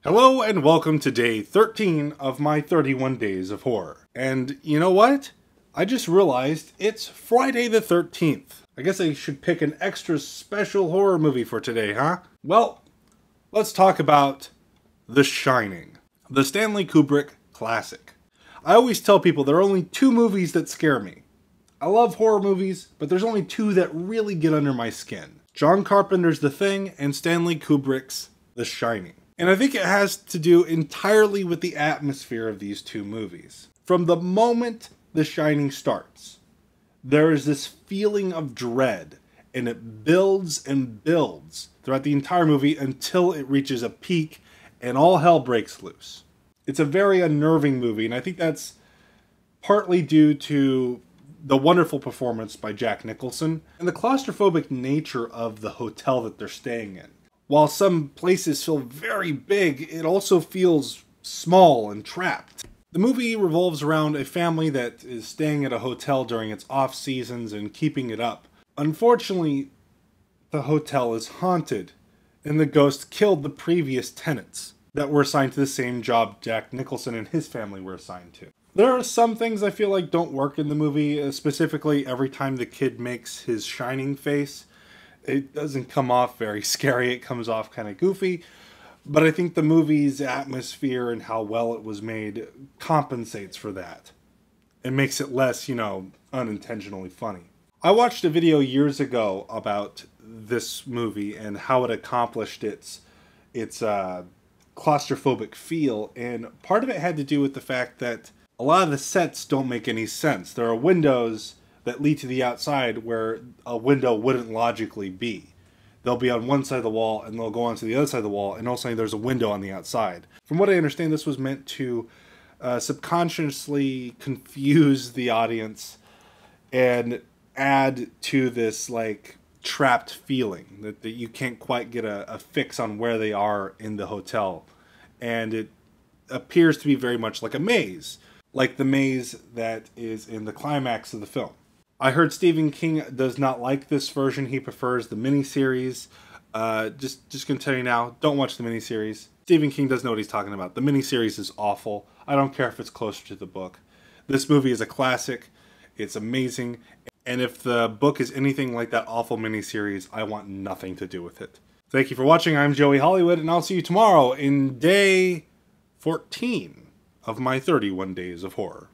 Hello and welcome to day 13 of my 31 days of horror. And you know what? I just realized it's Friday the 13th. I guess I should pick an extra special horror movie for today, huh? Well, let's talk about The Shining, the Stanley Kubrick classic. I always tell people there are only two movies that scare me. I love horror movies, but there's only two that really get under my skin. John Carpenter's The Thing and Stanley Kubrick's The Shining. And I think it has to do entirely with the atmosphere of these two movies. From the moment The Shining starts, there is this feeling of dread, and it builds and builds throughout the entire movie until it reaches a peak and all hell breaks loose. It's a very unnerving movie, and I think that's partly due to the wonderful performance by Jack Nicholson and the claustrophobic nature of the hotel that they're staying in. While some places feel very big, it also feels small and trapped. The movie revolves around a family that is staying at a hotel during its off seasons and keeping it up. Unfortunately, the hotel is haunted, and the ghost killed the previous tenants that were assigned to the same job Jack Nicholson and his family were assigned to. There are some things I feel like don't work in the movie, specifically every time the kid makes his shining face. It doesn't come off very scary, it comes off kind of goofy, but I think the movie's atmosphere and how well it was made compensates for that. It makes it less, unintentionally funny. I watched a video years ago about this movie and how it accomplished its claustrophobic feel, and part of it had to do with the fact that a lot of the sets don't make any sense. There are windows that lead to the outside where a window wouldn't logically be. They'll be on one side of the wall and they'll go on to the other side of the wall, and also there's a window on the outside. From what I understand, this was meant to subconsciously confuse the audience and add to this trapped feeling that you can't quite get a fix on where they are in the hotel. And it appears to be very much like a maze, like the maze that is in the climax of the film. I heard Stephen King does not like this version. He prefers the miniseries. Just gonna tell you now, don't watch the miniseries. Stephen King doesn't know what he's talking about. The miniseries is awful. I don't care if it's closer to the book. This movie is a classic. It's amazing. And if the book is anything like that awful miniseries, I want nothing to do with it. Thank you for watching. I'm Joey Hollywood, and I'll see you tomorrow in day 14 of my 31 days of horror.